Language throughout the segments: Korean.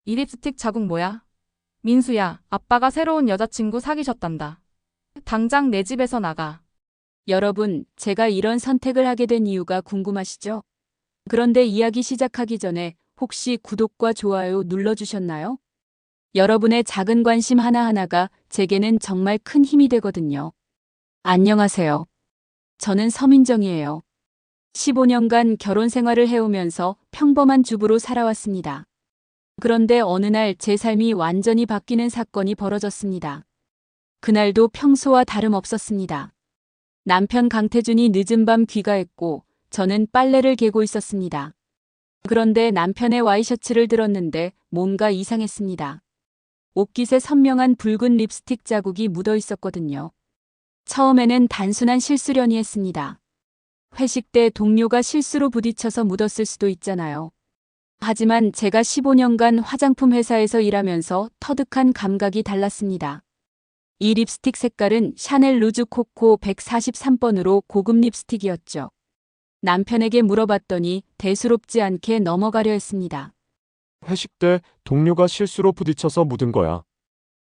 이 립스틱 자국 뭐야? 민수야, 아빠가 새로운 여자친구 사귀셨단다. 당장 내 집에서 나가. 여러분, 제가 이런 선택을 하게 된 이유가 궁금하시죠? 그런데 이야기 시작하기 전에 혹시 구독과 좋아요 눌러주셨나요? 여러분의 작은 관심 하나하나가 제게는 정말 큰 힘이 되거든요. 안녕하세요. 저는 서민정이에요. 15년간 결혼 생활을 해오면서 평범한 주부로 살아왔습니다. 그런데 어느 날 제 삶이 완전히 바뀌는 사건이 벌어졌습니다. 그날도 평소와 다름없었습니다. 남편 강태준이 늦은 밤 귀가했고 저는 빨래를 개고 있었습니다. 그런데 남편의 와이셔츠를 들었는데 뭔가 이상했습니다. 옷깃에 선명한 붉은 립스틱 자국이 묻어 있었거든요. 처음에는 단순한 실수련이 했습니다. 회식 때 동료가 실수로 부딪혀서 묻었을 수도 있잖아요. 하지만 제가 15년간 화장품 회사에서 일하면서 터득한 감각이 달랐습니다. 이 립스틱 색깔은 샤넬 루즈 코코 143번으로 고급 립스틱이었죠. 남편에게 물어봤더니 대수롭지 않게 넘어가려 했습니다. 회식 때 동료가 실수로 부딪혀서 묻은 거야.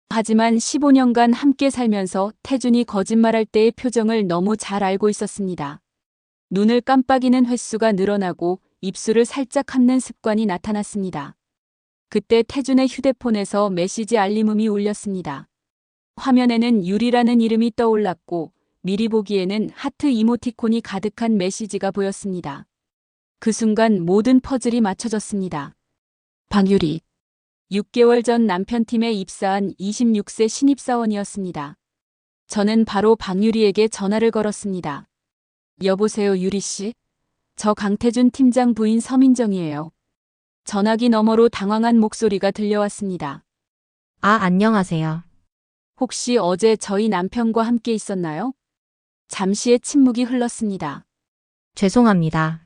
하지만 15년간 함께 살면서 태준이 거짓말할 때의 표정을 너무 잘 알고 있었습니다. 눈을 깜빡이는 횟수가 늘어나고 입술을 살짝 함는 습관이 나타났습니다. 그때 태준의 휴대폰에서 메시지 알림음이 울렸습니다. 화면에는 유리라는 이름이 떠올랐고 미리 보기에는 하트 이모티콘이 가득한 메시지가 보였습니다. 그 순간 모든 퍼즐이 맞춰졌습니다. 박유리. 6개월 전 남편 팀에 입사한 26세 신입사원이었습니다. 저는 바로 박유리에게 전화를 걸었습니다. 여보세요, 유리 씨? 저 강태준 팀장 부인 서민정이에요. 전화기 너머로 당황한 목소리가 들려왔습니다. 아, 안녕하세요. 혹시 어제 저희 남편과 함께 있었나요? 잠시의 침묵이 흘렀습니다. 죄송합니다.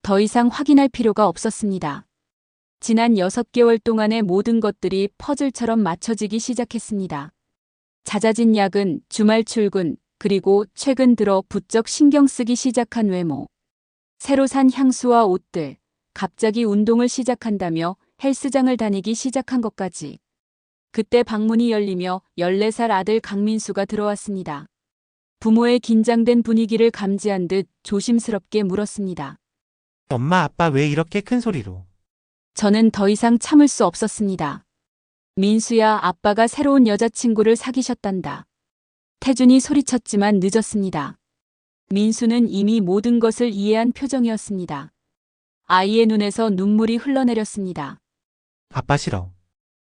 더 이상 확인할 필요가 없었습니다. 지난 6개월 동안의 모든 것들이 퍼즐처럼 맞춰지기 시작했습니다. 잦아진 야근, 주말 출근, 그리고 최근 들어 부쩍 신경 쓰기 시작한 외모. 새로 산 향수와 옷들, 갑자기 운동을 시작한다며 헬스장을 다니기 시작한 것까지. 그때 방문이 열리며 14살 아들 강민수가 들어왔습니다. 부모의 긴장된 분위기를 감지한 듯 조심스럽게 물었습니다. 엄마, 아빠 왜 이렇게 큰 소리로? 저는 더 이상 참을 수 없었습니다. 민수야, 아빠가 새로운 여자친구를 사귀셨단다. 태준이 소리쳤지만 늦었습니다. 민수는 이미 모든 것을 이해한 표정이었습니다. 아이의 눈에서 눈물이 흘러내렸습니다. 아빠 싫어.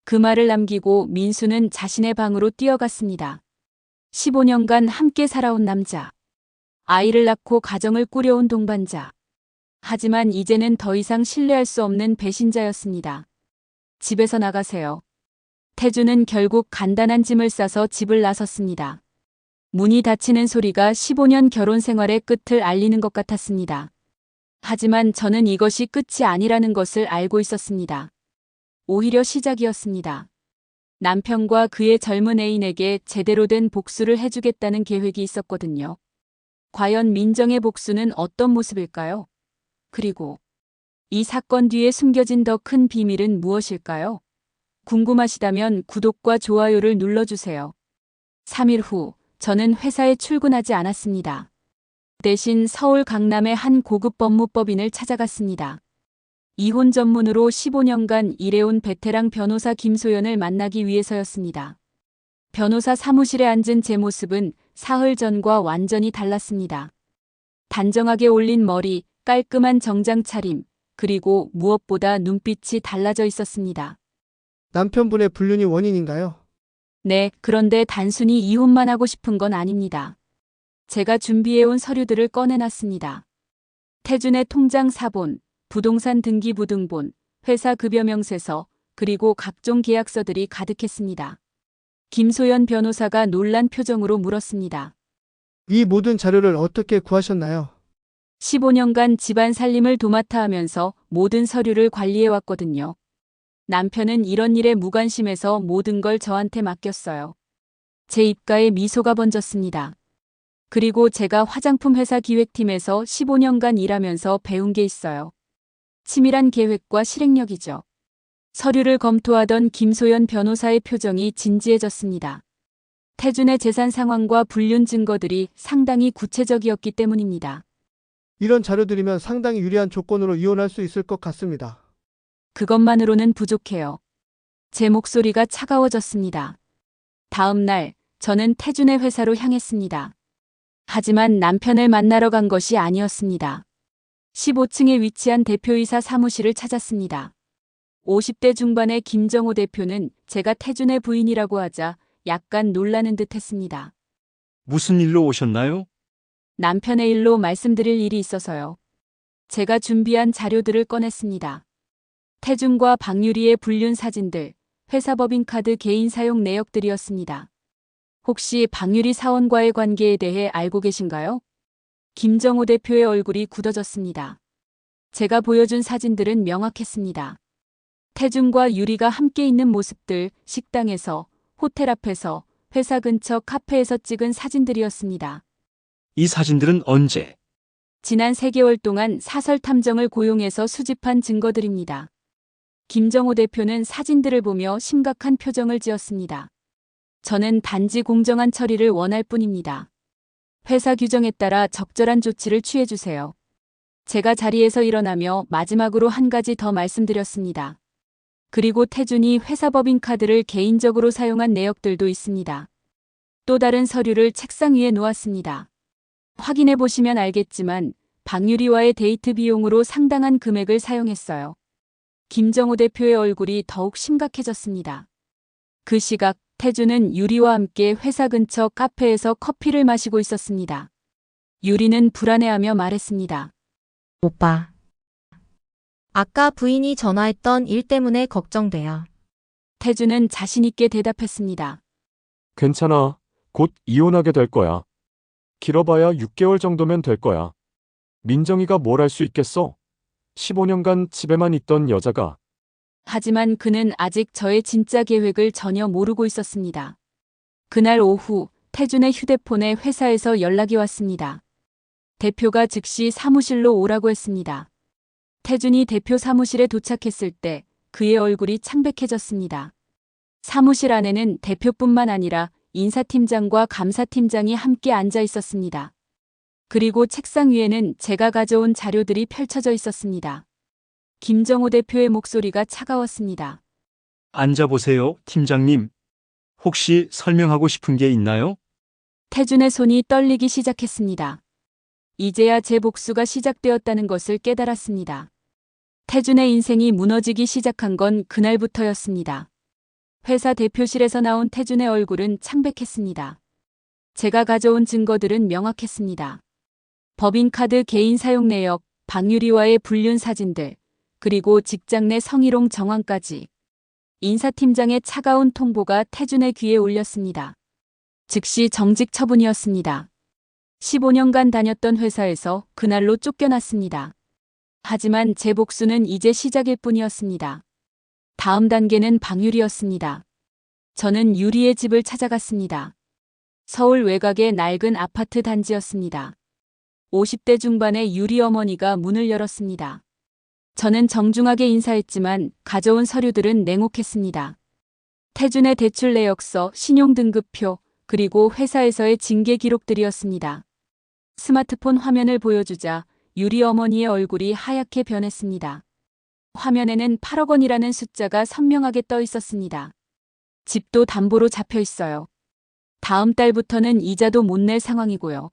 그 말을 남기고 민수는 자신의 방으로 뛰어갔습니다. 15년간 함께 살아온 남자. 아이를 낳고 가정을 꾸려온 동반자. 하지만 이제는 더 이상 신뢰할 수 없는 배신자였습니다. 집에서 나가세요. 태준은 결국 간단한 짐을 싸서 집을 나섰습니다. 문이 닫히는 소리가 15년 결혼 생활의 끝을 알리는 것 같았습니다. 하지만 저는 이것이 끝이 아니라는 것을 알고 있었습니다. 오히려 시작이었습니다. 남편과 그의 젊은 애인에게 제대로 된 복수를 해주겠다는 계획이 있었거든요. 과연 민정의 복수는 어떤 모습일까요? 그리고 이 사건 뒤에 숨겨진 더 큰 비밀은 무엇일까요? 궁금하시다면 구독과 좋아요를 눌러주세요. 3일 후, 저는 회사에 출근하지 않았습니다. 대신 서울 강남의 한 고급 법무법인을 찾아갔습니다. 이혼 전문으로 15년간 일해온 베테랑 변호사 김소연을 만나기 위해서였습니다. 변호사 사무실에 앉은 제 모습은 사흘 전과 완전히 달랐습니다. 단정하게 올린 머리, 깔끔한 정장 차림, 그리고 무엇보다 눈빛이 달라져 있었습니다. 남편분의 불륜이 원인인가요? 네, 그런데 단순히 이혼만 하고 싶은 건 아닙니다. 제가 준비해온 서류들을 꺼내놨습니다. 태준의 통장 사본, 부동산 등기부등본, 회사 급여 명세서, 그리고 각종 계약서들이 가득했습니다. 김소연 변호사가 놀란 표정으로 물었습니다. 이 모든 자료를 어떻게 구하셨나요? 15년간 집안 살림을 도맡아 하면서 모든 서류를 관리해왔거든요. 남편은 이런 일에 무관심해서 모든 걸 저한테 맡겼어요. 제 입가에 미소가 번졌습니다. 그리고 제가 화장품 회사 기획팀에서 15년간 일하면서 배운 게 있어요. 치밀한 계획과 실행력이죠. 서류를 검토하던 김소연 변호사의 표정이 진지해졌습니다. 태준의 재산 상황과 불륜 증거들이 상당히 구체적이었기 때문입니다. 이런 자료들이면 상당히 유리한 조건으로 이혼할 수 있을 것 같습니다. 그것만으로는 부족해요. 제 목소리가 차가워졌습니다. 다음 날, 저는 태준의 회사로 향했습니다. 하지만 남편을 만나러 간 것이 아니었습니다. 15층에 위치한 대표이사 사무실을 찾았습니다. 50대 중반의 김정호 대표는 제가 태준의 부인이라고 하자 약간 놀라는 듯 했습니다. 무슨 일로 오셨나요? 남편의 일로 말씀드릴 일이 있어서요. 제가 준비한 자료들을 꺼냈습니다. 태준과 박유리의 불륜 사진들, 회사 법인카드 개인 사용 내역들이었습니다. 혹시 박유리 사원과의 관계에 대해 알고 계신가요? 김정호 대표의 얼굴이 굳어졌습니다. 제가 보여준 사진들은 명확했습니다. 태준과 유리가 함께 있는 모습들, 식당에서, 호텔 앞에서, 회사 근처 카페에서 찍은 사진들이었습니다. 이 사진들은 언제? 지난 3개월 동안 사설 탐정을 고용해서 수집한 증거들입니다. 김정호 대표는 사진들을 보며 심각한 표정을 지었습니다. 저는 단지 공정한 처리를 원할 뿐입니다. 회사 규정에 따라 적절한 조치를 취해주세요. 제가 자리에서 일어나며 마지막으로 한 가지 더 말씀드렸습니다. 그리고 태준이 회사 법인카드를 개인적으로 사용한 내역들도 있습니다. 또 다른 서류를 책상 위에 놓았습니다. 확인해 보시면 알겠지만 박유리와의 데이트 비용으로 상당한 금액을 사용했어요. 김정호 대표의 얼굴이 더욱 심각해졌습니다. 그 시각 태준은 유리와 함께 회사 근처 카페에서 커피를 마시고 있었습니다. 유리는 불안해하며 말했습니다. 오빠. 아까 부인이 전화했던 일 때문에 걱정돼요. 태준은 자신있게 대답했습니다. 괜찮아. 곧 이혼하게 될 거야. 길어봐야 6개월 정도면 될 거야. 민정이가 뭘 할 수 있겠어? 15년간 집에만 있던 여자가. 하지만 그는 아직 저의 진짜 계획을 전혀 모르고 있었습니다. 그날 오후 태준의 휴대폰에 회사에서 연락이 왔습니다. 대표가 즉시 사무실로 오라고 했습니다. 태준이 대표 사무실에 도착했을 때 그의 얼굴이 창백해졌습니다. 사무실 안에는 대표뿐만 아니라 인사팀장과 감사팀장이 함께 앉아 있었습니다. 그리고 책상 위에는 제가 가져온 자료들이 펼쳐져 있었습니다. 김정호 대표의 목소리가 차가웠습니다. 앉아보세요, 팀장님. 혹시 설명하고 싶은 게 있나요? 태준의 손이 떨리기 시작했습니다. 이제야 제 복수가 시작되었다는 것을 깨달았습니다. 태준의 인생이 무너지기 시작한 건 그날부터였습니다. 회사 대표실에서 나온 태준의 얼굴은 창백했습니다. 제가 가져온 증거들은 명확했습니다. 법인카드 개인 사용 내역, 박유리와의 불륜 사진들, 그리고 직장 내 성희롱 정황까지. 인사팀장의 차가운 통보가 태준의 귀에 울렸습니다. 즉시 정직 처분이었습니다. 15년간 다녔던 회사에서 그날로 쫓겨났습니다. 하지만 제 복수는 이제 시작일 뿐이었습니다. 다음 단계는 박유리였습니다. 저는 유리의 집을 찾아갔습니다. 서울 외곽의 낡은 아파트 단지였습니다. 50대 중반의 유리 어머니가 문을 열었습니다. 저는 정중하게 인사했지만 가져온 서류들은 냉혹했습니다. 태준의 대출 내역서, 신용등급표, 그리고 회사에서의 징계 기록들이었습니다. 스마트폰 화면을 보여주자 유리 어머니의 얼굴이 하얗게 변했습니다. 화면에는 8억 원이라는 숫자가 선명하게 떠 있었습니다. 집도 담보로 잡혀 있어요. 다음 달부터는 이자도 못 낼 상황이고요.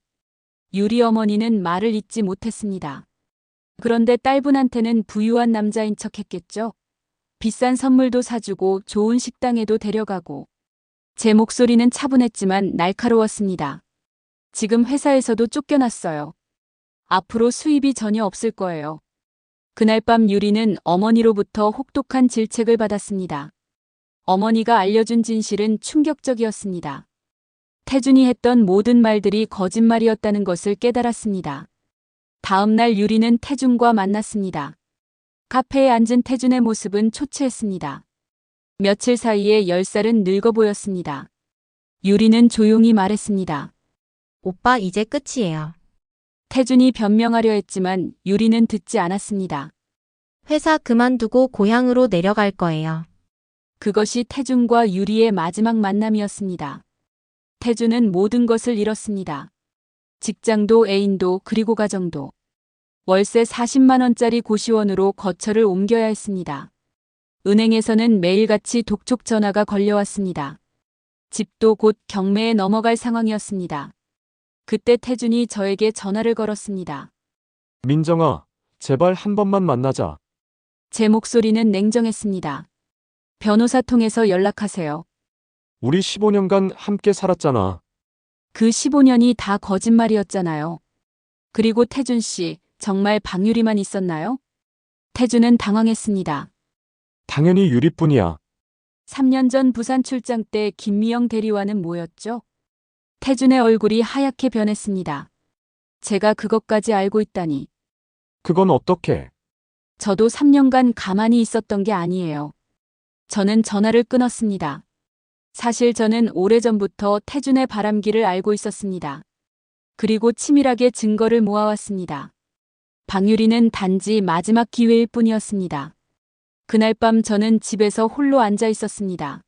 유리 어머니는 말을 잇지 못했습니다. 그런데 딸분한테는 부유한 남자인 척 했겠죠? 비싼 선물도 사주고 좋은 식당에도 데려가고. 제 목소리는 차분했지만 날카로웠습니다. 지금 회사에서도 쫓겨났어요. 앞으로 수입이 전혀 없을 거예요. 그날 밤 유리는 어머니로부터 혹독한 질책을 받았습니다. 어머니가 알려준 진실은 충격적이었습니다. 태준이 했던 모든 말들이 거짓말이었다는 것을 깨달았습니다. 다음 날 유리는 태준과 만났습니다. 카페에 앉은 태준의 모습은 초췌했습니다. 며칠 사이에 10살은 늙어 보였습니다. 유리는 조용히 말했습니다. 오빠 이제 끝이에요. 태준이 변명하려 했지만 유리는 듣지 않았습니다. 회사 그만두고 고향으로 내려갈 거예요. 그것이 태준과 유리의 마지막 만남이었습니다. 태준은 모든 것을 잃었습니다. 직장도 애인도 그리고 가정도. 월세 40만 원짜리 고시원으로 거처를 옮겨야 했습니다. 은행에서는 매일같이 독촉 전화가 걸려왔습니다. 집도 곧 경매에 넘어갈 상황이었습니다. 그때 태준이 저에게 전화를 걸었습니다. 민정아, 제발 한 번만 만나자. 제 목소리는 냉정했습니다. 변호사 통해서 연락하세요. 우리 15년간 함께 살았잖아. 그 15년이 다 거짓말이었잖아요. 그리고 태준 씨, 정말 박유리만 있었나요? 태준은 당황했습니다. 당연히 유리뿐이야. 3년 전 부산 출장 때 김미영 대리와는 뭐였죠? 태준의 얼굴이 하얗게 변했습니다. 제가 그것까지 알고 있다니. 그건 어떻게? 저도 3년간 가만히 있었던 게 아니에요. 저는 전화를 끊었습니다. 사실 저는 오래전부터 태준의 바람기를 알고 있었습니다. 그리고 치밀하게 증거를 모아왔습니다. 박유리는 단지 마지막 기회일 뿐이었습니다. 그날 밤 저는 집에서 홀로 앉아 있었습니다.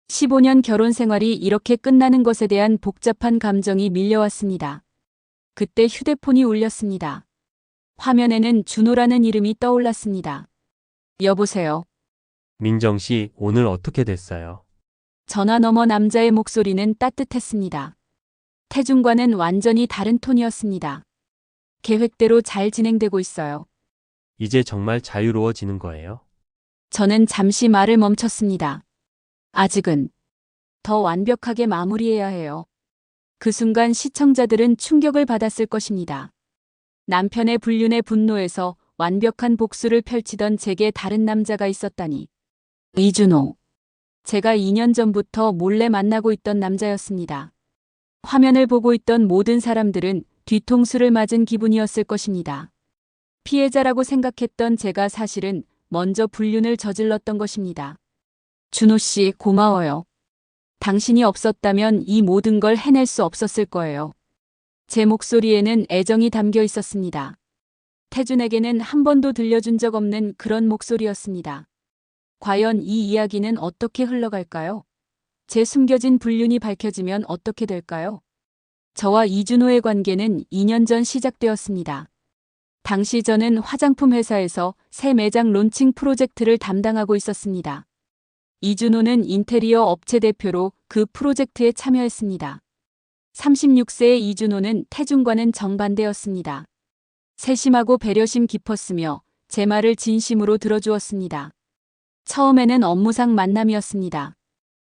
15년 결혼 생활이 이렇게 끝나는 것에 대한 복잡한 감정이 밀려왔습니다. 그때 휴대폰이 울렸습니다. 화면에는 준호라는 이름이 떠올랐습니다. 여보세요. 민정 씨, 오늘 어떻게 됐어요? 전화 너머 남자의 목소리는 따뜻했습니다. 태준과는 완전히 다른 톤이었습니다. 계획대로 잘 진행되고 있어요. 이제 정말 자유로워지는 거예요? 저는 잠시 말을 멈췄습니다. 아직은 더 완벽하게 마무리해야 해요. 그 순간 시청자들은 충격을 받았을 것입니다. 남편의 불륜에 분노해서 완벽한 복수를 펼치던 제게 다른 남자가 있었다니. 이준호. 제가 2년 전부터 몰래 만나고 있던 남자였습니다. 화면을 보고 있던 모든 사람들은 뒤통수를 맞은 기분이었을 것입니다. 피해자라고 생각했던 제가 사실은 먼저 불륜을 저질렀던 것입니다. 준호 씨, 고마워요. 당신이 없었다면 이 모든 걸 해낼 수 없었을 거예요. 제 목소리에는 애정이 담겨 있었습니다. 태준에게는 한 번도 들려준 적 없는 그런 목소리였습니다. 과연 이 이야기는 어떻게 흘러갈까요? 제 숨겨진 불륜이 밝혀지면 어떻게 될까요? 저와 이준호의 관계는 2년 전 시작되었습니다. 당시 저는 화장품 회사에서 새 매장 론칭 프로젝트를 담당하고 있었습니다. 이준호는 인테리어 업체 대표로 그 프로젝트에 참여했습니다. 36세의 이준호는 태준과는 정반대였습니다. 세심하고 배려심 깊었으며 제 말을 진심으로 들어주었습니다. 처음에는 업무상 만남이었습니다.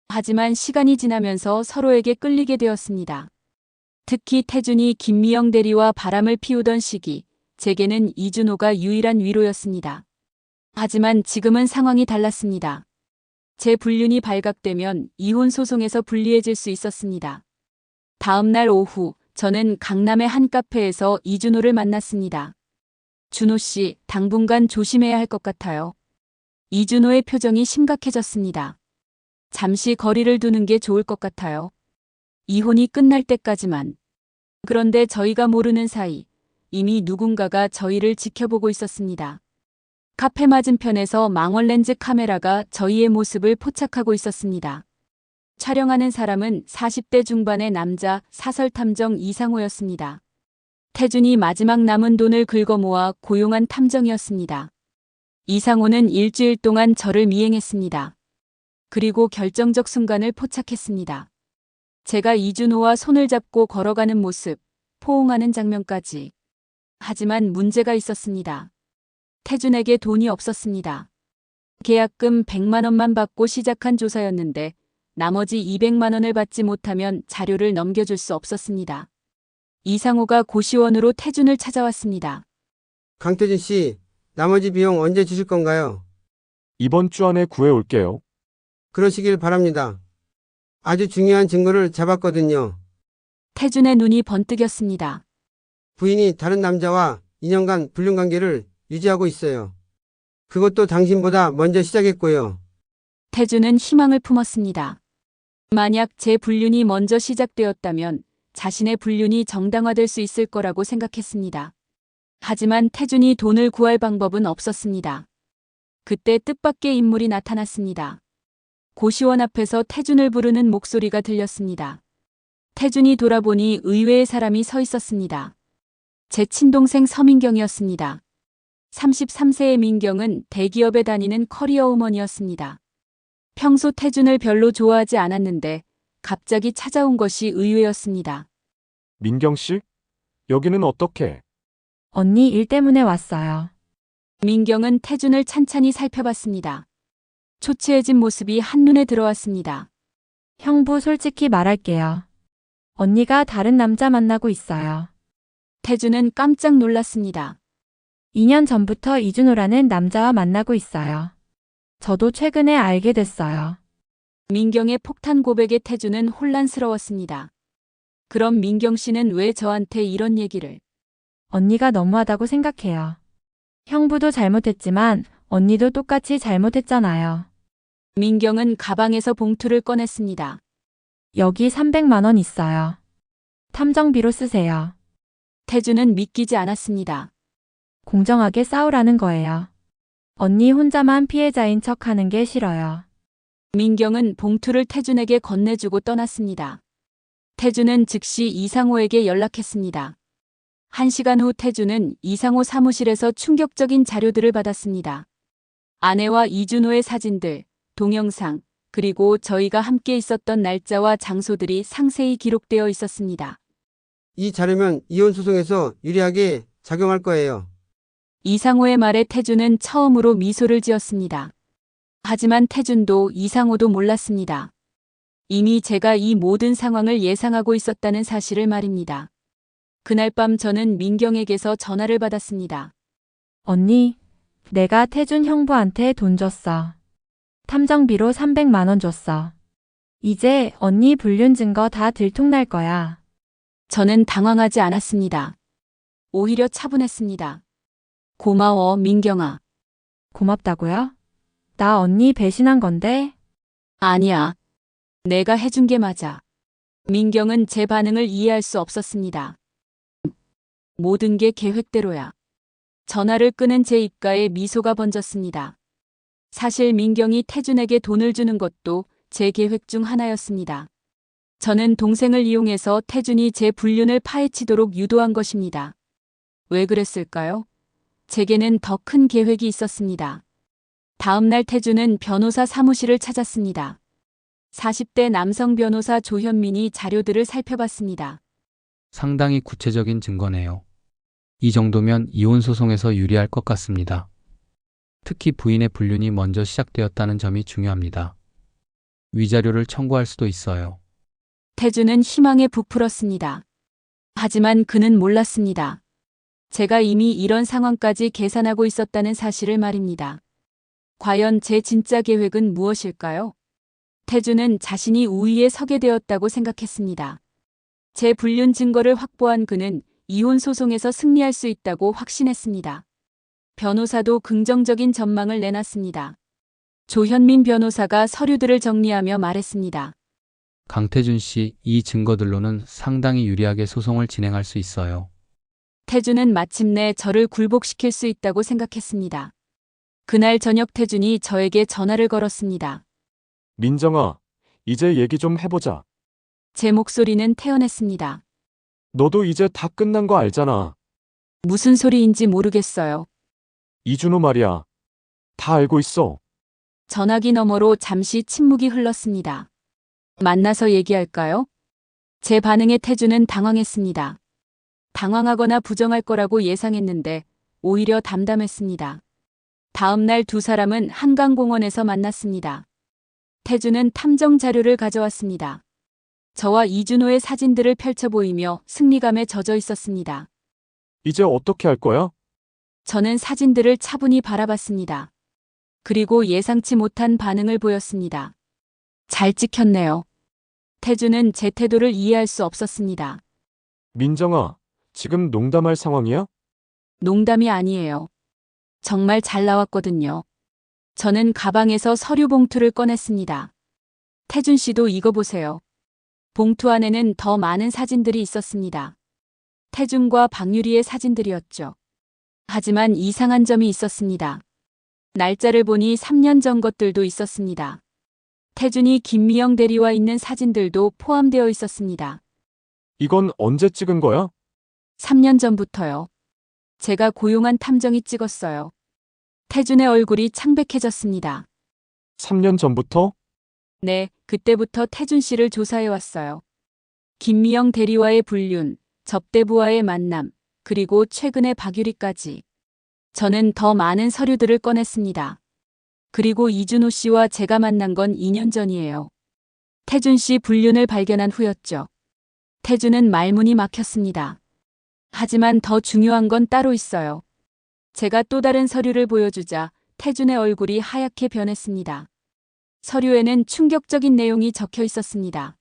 하지만 시간이 지나면서 서로에게 끌리게 되었습니다. 특히 태준이 김미영 대리와 바람을 피우던 시기, 제게는 이준호가 유일한 위로였습니다. 하지만 지금은 상황이 달랐습니다. 제 불륜이 발각되면 이혼 소송에서 불리해질 수 있었습니다. 다음 날 오후, 저는 강남의 한 카페에서 이준호를 만났습니다. 준호 씨, 당분간 조심해야 할 것 같아요. 이준호의 표정이 심각해졌습니다. 잠시 거리를 두는 게 좋을 것 같아요. 이혼이 끝날 때까지만. 그런데 저희가 모르는 사이 이미 누군가가 저희를 지켜보고 있었습니다. 카페 맞은편에서 망원렌즈 카메라가 저희의 모습을 포착하고 있었습니다. 촬영하는 사람은 40대 중반의 남자 사설탐정 이상호였습니다. 태준이 마지막 남은 돈을 긁어모아 고용한 탐정이었습니다. 이상호는 일주일 동안 저를 미행했습니다. 그리고 결정적 순간을 포착했습니다. 제가 이준호와 손을 잡고 걸어가는 모습, 포옹하는 장면까지. 하지만 문제가 있었습니다. 태준에게 돈이 없었습니다. 계약금 100만 원만 받고 시작한 조사였는데 나머지 200만 원을 받지 못하면 자료를 넘겨줄 수 없었습니다. 이상호가 고시원으로 태준을 찾아왔습니다. 강태준 씨, 나머지 비용 언제 주실 건가요? 이번 주 안에 구해올게요. 그러시길 바랍니다. 아주 중요한 증거를 잡았거든요. 태준의 눈이 번뜩였습니다. 부인이 다른 남자와 2년간 불륜 관계를 유지하고 있어요. 그것도 당신보다 먼저 시작했고요. 태준은 희망을 품었습니다. 만약 제 불륜이 먼저 시작되었다면 자신의 불륜이 정당화될 수 있을 거라고 생각했습니다. 하지만 태준이 돈을 구할 방법은 없었습니다. 그때 뜻밖의 인물이 나타났습니다. 고시원 앞에서 태준을 부르는 목소리가 들렸습니다. 태준이 돌아보니 의외의 사람이 서 있었습니다. 제 친동생 서민경이었습니다. 33세의 민경은 대기업에 다니는 커리어 우먼이었습니다. 평소 태준을 별로 좋아하지 않았는데 갑자기 찾아온 것이 의외였습니다. 민경 씨? 여기는 어떻게? 언니 일 때문에 왔어요. 민경은 태준을 찬찬히 살펴봤습니다. 초췌해진 모습이 한눈에 들어왔습니다. 형부 솔직히 말할게요. 언니가 다른 남자 만나고 있어요. 태준은 깜짝 놀랐습니다. 2년 전부터 이준호라는 남자와 만나고 있어요. 저도 최근에 알게 됐어요. 민경의 폭탄 고백에 태준은 혼란스러웠습니다. 그럼 민경 씨는 왜 저한테 이런 얘기를? 언니가 너무하다고 생각해요. 형부도 잘못했지만 언니도 똑같이 잘못했잖아요. 민경은 가방에서 봉투를 꺼냈습니다. 여기 300만 원 있어요. 탐정비로 쓰세요. 태준은 믿기지 않았습니다. 공정하게 싸우라는 거예요. 언니 혼자만 피해자인 척 하는 게 싫어요. 민경은 봉투를 태준에게 건네주고 떠났습니다. 태준은 즉시 이상호에게 연락했습니다. 1시간 후 태준은 이상호 사무실에서 충격적인 자료들을 받았습니다. 아내와 이준호의 사진들, 동영상, 그리고 저희가 함께 있었던 날짜와 장소들이 상세히 기록되어 있었습니다. 이 자료면 이혼 소송에서 유리하게 작용할 거예요. 이상호의 말에 태준은 처음으로 미소를 지었습니다. 하지만 태준도 이상호도 몰랐습니다. 이미 제가 이 모든 상황을 예상하고 있었다는 사실을 말입니다. 그날 밤 저는 민경에게서 전화를 받았습니다. 언니, 내가 태준 형부한테 돈 줬어. 탐정비로 300만 원 줬어. 이제 언니 불륜 증거 다 들통날 거야. 저는 당황하지 않았습니다. 오히려 차분했습니다. 고마워, 민경아. 고맙다고요? 나 언니 배신한 건데? 아니야. 내가 해준 게 맞아. 민경은 제 반응을 이해할 수 없었습니다. 모든 게 계획대로야. 전화를 끊은 제 입가에 미소가 번졌습니다. 사실 민경이 태준에게 돈을 주는 것도 제 계획 중 하나였습니다. 저는 동생을 이용해서 태준이 제 불륜을 파헤치도록 유도한 것입니다. 왜 그랬을까요? 제게는 더 큰 계획이 있었습니다. 다음 날 태준은 변호사 사무실을 찾았습니다. 40대 남성 변호사 조현민이 자료들을 살펴봤습니다. 상당히 구체적인 증거네요. 이 정도면 이혼 소송에서 유리할 것 같습니다. 특히 부인의 불륜이 먼저 시작되었다는 점이 중요합니다. 위자료를 청구할 수도 있어요. 태준은 희망에 부풀었습니다. 하지만 그는 몰랐습니다. 제가 이미 이런 상황까지 계산하고 있었다는 사실을 말입니다. 과연 제 진짜 계획은 무엇일까요? 태준은 자신이 우위에 서게 되었다고 생각했습니다. 제 불륜 증거를 확보한 그는 이혼 소송에서 승리할 수 있다고 확신했습니다. 변호사도 긍정적인 전망을 내놨습니다. 조현민 변호사가 서류들을 정리하며 말했습니다. 강태준 씨, 이 증거들로는 상당히 유리하게 소송을 진행할 수 있어요. 태준은 마침내 저를 굴복시킬 수 있다고 생각했습니다. 그날 저녁 태준이 저에게 전화를 걸었습니다. 민정아, 이제 얘기 좀 해보자. 제 목소리는 태연했습니다. 너도 이제 다 끝난 거 알잖아. 무슨 소리인지 모르겠어요. 이준호 말이야. 다 알고 있어. 전화기 너머로 잠시 침묵이 흘렀습니다. 만나서 얘기할까요? 제 반응에 태준은 당황했습니다. 당황하거나 부정할 거라고 예상했는데 오히려 담담했습니다. 다음 날 두 사람은 한강공원에서 만났습니다. 태준은 탐정 자료를 가져왔습니다. 저와 이준호의 사진들을 펼쳐 보이며 승리감에 젖어 있었습니다. 이제 어떻게 할 거야? 저는 사진들을 차분히 바라봤습니다. 그리고 예상치 못한 반응을 보였습니다. 잘 찍혔네요. 태준은 제 태도를 이해할 수 없었습니다. 민정아, 지금 농담할 상황이야? 농담이 아니에요. 정말 잘 나왔거든요. 저는 가방에서 서류 봉투를 꺼냈습니다. 태준 씨도 이거 보세요. 봉투 안에는 더 많은 사진들이 있었습니다. 태준과 박유리의 사진들이었죠. 하지만 이상한 점이 있었습니다. 날짜를 보니 3년 전 것들도 있었습니다. 태준이 김미영 대리와 있는 사진들도 포함되어 있었습니다. 이건 언제 찍은 거야? 3년 전부터요. 제가 고용한 탐정이 찍었어요. 태준의 얼굴이 창백해졌습니다. 3년 전부터? 네, 그때부터 태준 씨를 조사해 왔어요. 김미영 대리와의 불륜, 접대부와의 만남, 그리고 최근의 박유리까지. 저는 더 많은 서류들을 꺼냈습니다. 그리고 이준호 씨와 제가 만난 건 2년 전이에요. 태준 씨 불륜을 발견한 후였죠. 태준은 말문이 막혔습니다. 하지만 더 중요한 건 따로 있어요. 제가 또 다른 서류를 보여주자 태준의 얼굴이 하얗게 변했습니다. 서류에는 충격적인 내용이 적혀 있었습니다.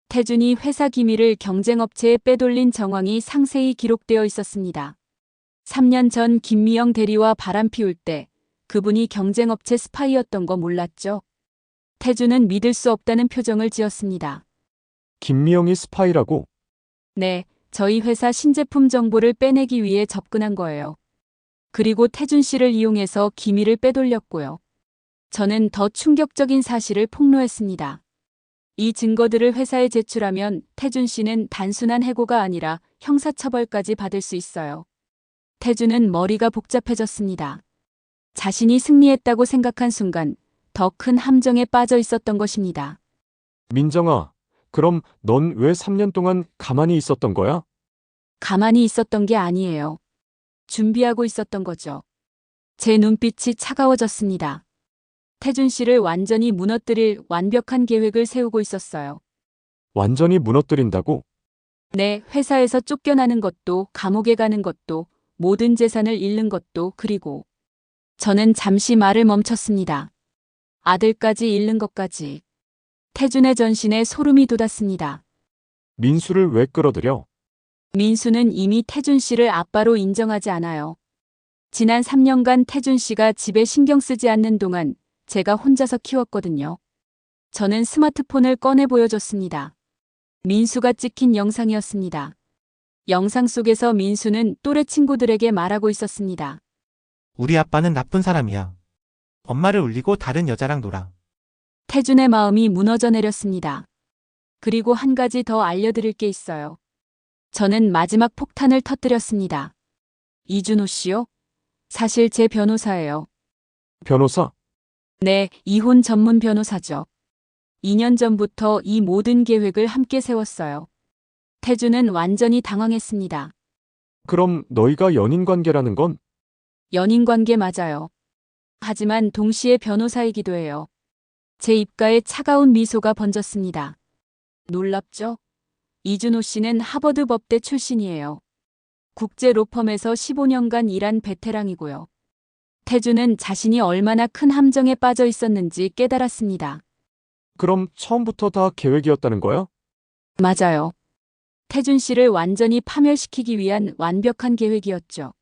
태준이 회사 기밀을 경쟁업체에 빼돌린 정황이 상세히 기록되어 있었습니다. 3년 전 김미영 대리와 바람 피울 때 그분이 경쟁업체 스파이였던 거 몰랐죠? 태준은 믿을 수 없다는 표정을 지었습니다. 김미영이 스파이라고? 네, 저희 회사 신제품 정보를 빼내기 위해 접근한 거예요. 그리고 태준 씨를 이용해서 기밀을 빼돌렸고요. 저는 더 충격적인 사실을 폭로했습니다. 이 증거들을 회사에 제출하면 태준 씨는 단순한 해고가 아니라 형사처벌까지 받을 수 있어요. 태준은 머리가 복잡해졌습니다. 자신이 승리했다고 생각한 순간 더 큰 함정에 빠져 있었던 것입니다. 민정아, 그럼 넌 왜 3년 동안 가만히 있었던 거야? 가만히 있었던 게 아니에요. 준비하고 있었던 거죠. 제 눈빛이 차가워졌습니다. 태준 씨를 완전히 무너뜨릴 완벽한 계획을 세우고 있었어요. 완전히 무너뜨린다고? 네, 회사에서 쫓겨나는 것도, 감옥에 가는 것도, 모든 재산을 잃는 것도, 그리고 저는 잠시 말을 멈췄습니다. 아들까지 잃는 것까지. 태준의 전신에 소름이 돋았습니다. 민수를 왜 끌어들여? 민수는 이미 태준 씨를 아빠로 인정하지 않아요. 지난 3년간 태준 씨가 집에 신경 쓰지 않는 동안 제가 혼자서 키웠거든요. 저는 스마트폰을 꺼내 보여줬습니다. 민수가 찍힌 영상이었습니다. 영상 속에서 민수는 또래 친구들에게 말하고 있었습니다. 우리 아빠는 나쁜 사람이야. 엄마를 울리고 다른 여자랑 놀아. 태준의 마음이 무너져 내렸습니다. 그리고 한 가지 더 알려드릴 게 있어요. 저는 마지막 폭탄을 터뜨렸습니다. 이준호 씨요? 사실 제 변호사예요. 변호사? 네, 이혼 전문 변호사죠. 2년 전부터 이 모든 계획을 함께 세웠어요. 태준은 완전히 당황했습니다. 그럼 너희가 연인 관계라는 건? 연인 관계 맞아요. 하지만 동시에 변호사이기도 해요. 제 입가에 차가운 미소가 번졌습니다. 놀랍죠? 이준호 씨는 하버드 법대 출신이에요. 국제 로펌에서 15년간 일한 베테랑이고요. 태준은 자신이 얼마나 큰 함정에 빠져 있었는지 깨달았습니다. 그럼 처음부터 다 계획이었다는 거야? 맞아요. 태준 씨를 완전히 파멸시키기 위한 완벽한 계획이었죠.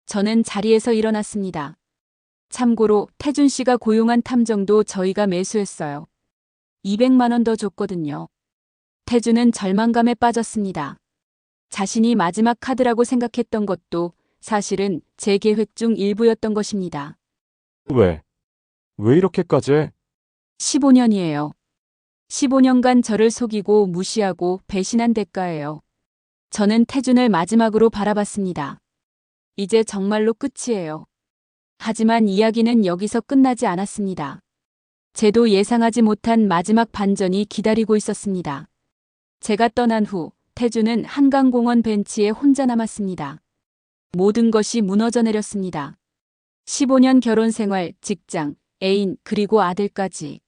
저는 자리에서 일어났습니다. 참고로 태준 씨가 고용한 탐정도 저희가 매수했어요. 200만 원 더 줬거든요. 태준은 절망감에 빠졌습니다. 자신이 마지막 카드라고 생각했던 것도 사실은 제 계획 중 일부였던 것입니다. 왜? 왜 이렇게까지 해? 15년이에요. 15년간 저를 속이고 무시하고 배신한 대가예요. 저는 태준을 마지막으로 바라봤습니다. 이제 정말로 끝이에요. 하지만 이야기는 여기서 끝나지 않았습니다. 제도 예상하지 못한 마지막 반전이 기다리고 있었습니다. 제가 떠난 후 태준은 한강공원 벤치에 혼자 남았습니다. 모든 것이 무너져 내렸습니다. 15년 결혼 생활, 직장, 애인, 그리고 아들까지.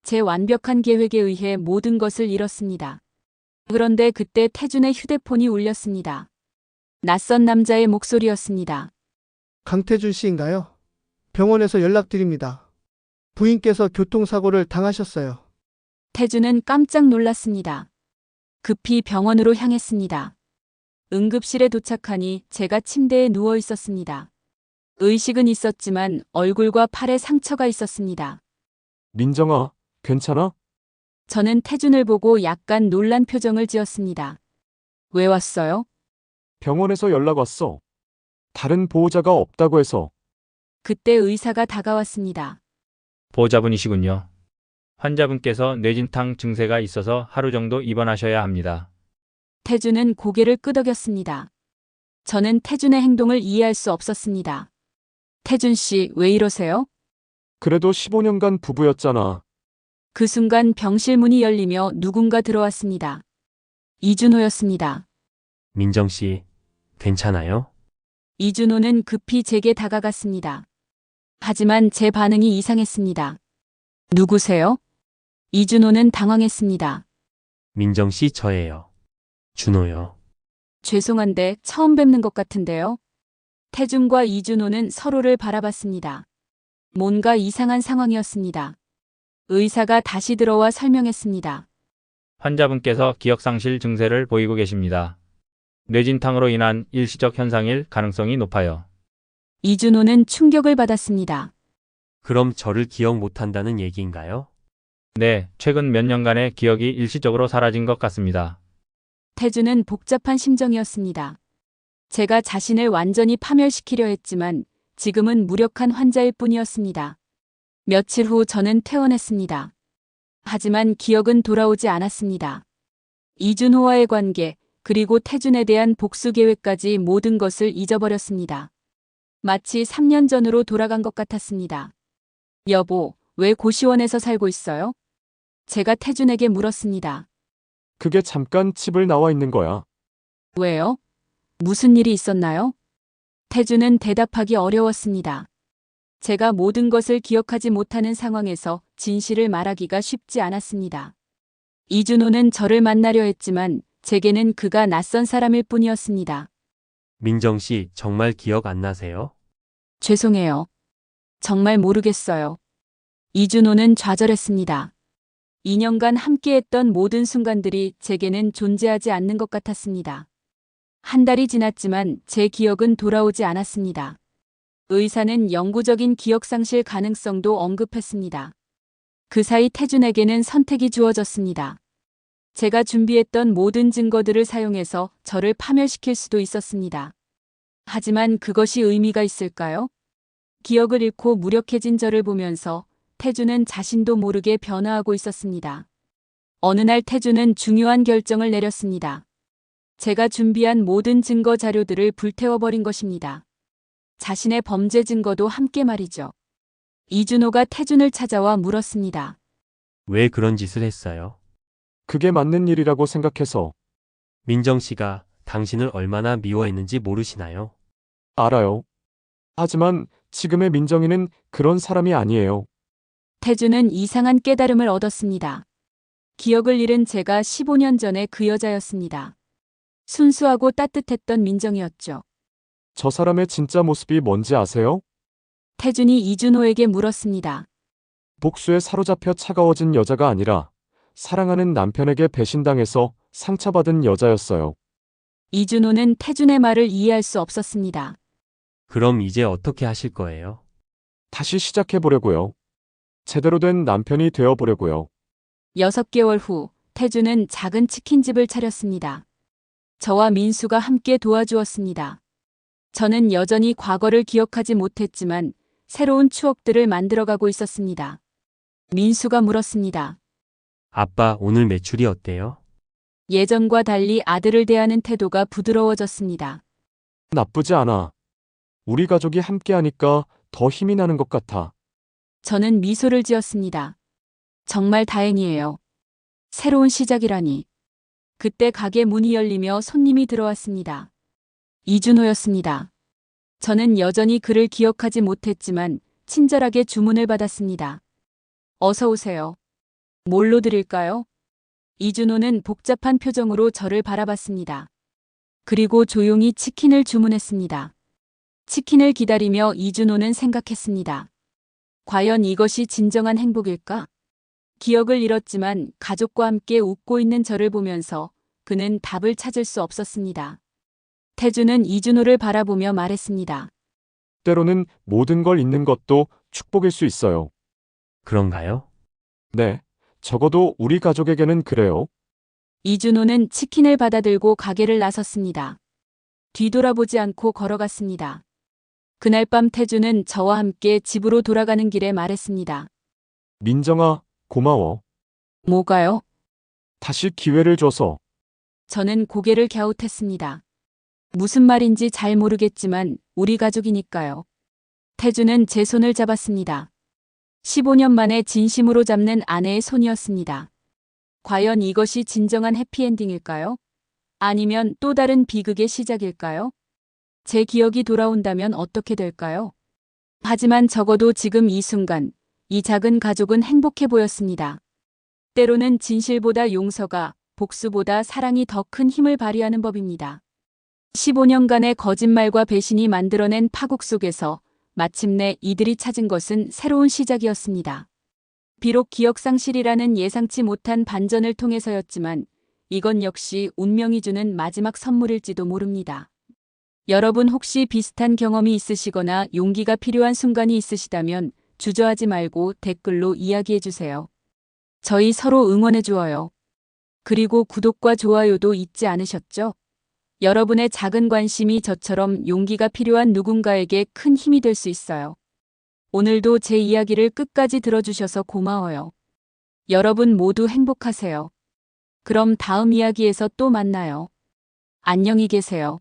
제 완벽한 계획에 의해 모든 것을 잃었습니다. 그런데 그때 태준의 휴대폰이 울렸습니다. 낯선 남자의 목소리였습니다. 강태준 씨인가요? 병원에서 연락드립니다. 부인께서 교통사고를 당하셨어요. 태준은 깜짝 놀랐습니다. 급히 병원으로 향했습니다. 응급실에 도착하니 제가 침대에 누워 있었습니다. 의식은 있었지만 얼굴과 팔에 상처가 있었습니다. 민정아, 괜찮아? 저는 태준을 보고 약간 놀란 표정을 지었습니다. 왜 왔어요? 병원에서 연락 왔어. 다른 보호자가 없다고 해서. 그때 의사가 다가왔습니다. 보호자분이시군요. 환자분께서 뇌진탕 증세가 있어서 하루 정도 입원하셔야 합니다. 태준은 고개를 끄덕였습니다. 저는 태준의 행동을 이해할 수 없었습니다. 태준 씨, 왜 이러세요? 그래도 15년간 부부였잖아. 그 순간 병실 문이 열리며 누군가 들어왔습니다. 이준호였습니다. 민정 씨, 괜찮아요? 이준호는 급히 제게 다가갔습니다. 하지만 제 반응이 이상했습니다. 누구세요? 이준호는 당황했습니다. 민정 씨 저예요. 준호요. 죄송한데 처음 뵙는 것 같은데요. 태준과 이준호는 서로를 바라봤습니다. 뭔가 이상한 상황이었습니다. 의사가 다시 들어와 설명했습니다. 환자분께서 기억상실 증세를 보이고 계십니다. 뇌진탕으로 인한 일시적 현상일 가능성이 높아요. 이준호는 충격을 받았습니다. 그럼 저를 기억 못한다는 얘기인가요? 네, 최근 몇 년간의 기억이 일시적으로 사라진 것 같습니다. 태준은 복잡한 심정이었습니다. 제가 자신을 완전히 파멸시키려 했지만 지금은 무력한 환자일 뿐이었습니다. 며칠 후 저는 퇴원했습니다. 하지만 기억은 돌아오지 않았습니다. 이준호와의 관계, 그리고 태준에 대한 복수 계획까지 모든 것을 잊어버렸습니다. 마치 3년 전으로 돌아간 것 같았습니다. 여보, 왜 고시원에서 살고 있어요? 제가 태준에게 물었습니다. 그게 잠깐 집을 나와 있는 거야. 왜요? 무슨 일이 있었나요? 태준은 대답하기 어려웠습니다. 제가 모든 것을 기억하지 못하는 상황에서 진실을 말하기가 쉽지 않았습니다. 이준호는 저를 만나려 했지만 제게는 그가 낯선 사람일 뿐이었습니다. 민정 씨 정말 기억 안 나세요? 죄송해요. 정말 모르겠어요. 이준호는 좌절했습니다. 2년간 함께했던 모든 순간들이 제게는 존재하지 않는 것 같았습니다. 한 달이 지났지만 제 기억은 돌아오지 않았습니다. 의사는 영구적인 기억상실 가능성도 언급했습니다. 그 사이 태준에게는 선택이 주어졌습니다. 제가 준비했던 모든 증거들을 사용해서 저를 파멸시킬 수도 있었습니다. 하지만 그것이 의미가 있을까요? 기억을 잃고 무력해진 저를 보면서 태준은 자신도 모르게 변화하고 있었습니다. 어느 날 태준은 중요한 결정을 내렸습니다. 제가 준비한 모든 증거 자료들을 불태워버린 것입니다. 자신의 범죄 증거도 함께 말이죠. 이준호가 태준을 찾아와 물었습니다. 왜 그런 짓을 했어요? 그게 맞는 일이라고 생각해서. 민정 씨가 당신을 얼마나 미워했는지 모르시나요? 알아요. 하지만 지금의 민정이는 그런 사람이 아니에요. 태준은 이상한 깨달음을 얻었습니다. 기억을 잃은 제가 15년 전에 그 여자였습니다. 순수하고 따뜻했던 민정이었죠. 저 사람의 진짜 모습이 뭔지 아세요? 태준이 이준호에게 물었습니다. 복수에 사로잡혀 차가워진 여자가 아니라 사랑하는 남편에게 배신당해서 상처받은 여자였어요. 이준호는 태준의 말을 이해할 수 없었습니다. 그럼 이제 어떻게 하실 거예요? 다시 시작해보려고요. 제대로 된 남편이 되어보려고요. 6개월 후 태준은 작은 치킨집을 차렸습니다. 저와 민수가 함께 도와주었습니다. 저는 여전히 과거를 기억하지 못했지만 새로운 추억들을 만들어가고 있었습니다. 민수가 물었습니다. 아빠 오늘 매출이 어때요? 예전과 달리 아들을 대하는 태도가 부드러워졌습니다. 나쁘지 않아. 우리 가족이 함께하니까 더 힘이 나는 것 같아. 저는 미소를 지었습니다. 정말 다행이에요. 새로운 시작이라니. 그때 가게 문이 열리며 손님이 들어왔습니다. 이준호였습니다. 저는 여전히 그를 기억하지 못했지만 친절하게 주문을 받았습니다. 어서 오세요. 뭘로 드릴까요? 이준호는 복잡한 표정으로 저를 바라봤습니다. 그리고 조용히 치킨을 주문했습니다. 치킨을 기다리며 이준호는 생각했습니다. 과연 이것이 진정한 행복일까? 기억을 잃었지만 가족과 함께 웃고 있는 저를 보면서 그는 답을 찾을 수 없었습니다. 태준은 이준호를 바라보며 말했습니다. 때로는 모든 걸 잊는 것도 축복일 수 있어요. 그런가요? 네, 적어도 우리 가족에게는 그래요. 이준호는 치킨을 받아들고 가게를 나섰습니다. 뒤돌아보지 않고 걸어갔습니다. 그날 밤 태주는 저와 함께 집으로 돌아가는 길에 말했습니다. 민정아, 고마워. 뭐가요? 다시 기회를 줘서. 저는 고개를 갸웃했습니다. 무슨 말인지 잘 모르겠지만 우리 가족이니까요. 태주는 제 손을 잡았습니다. 15년 만에 진심으로 잡는 아내의 손이었습니다. 과연 이것이 진정한 해피엔딩일까요? 아니면 또 다른 비극의 시작일까요? 제 기억이 돌아온다면 어떻게 될까요? 하지만 적어도 지금 이 순간, 이 작은 가족은 행복해 보였습니다. 때로는 진실보다 용서가, 복수보다 사랑이 더 큰 힘을 발휘하는 법입니다. 15년간의 거짓말과 배신이 만들어낸 파국 속에서 마침내 이들이 찾은 것은 새로운 시작이었습니다. 비록 기억상실이라는 예상치 못한 반전을 통해서였지만 이건 역시 운명이 주는 마지막 선물일지도 모릅니다. 여러분 혹시 비슷한 경험이 있으시거나 용기가 필요한 순간이 있으시다면 주저하지 말고 댓글로 이야기해주세요. 저희 서로 응원해주어요. 그리고 구독과 좋아요도 잊지 않으셨죠? 여러분의 작은 관심이 저처럼 용기가 필요한 누군가에게 큰 힘이 될 수 있어요. 오늘도 제 이야기를 끝까지 들어주셔서 고마워요. 여러분 모두 행복하세요. 그럼 다음 이야기에서 또 만나요. 안녕히 계세요.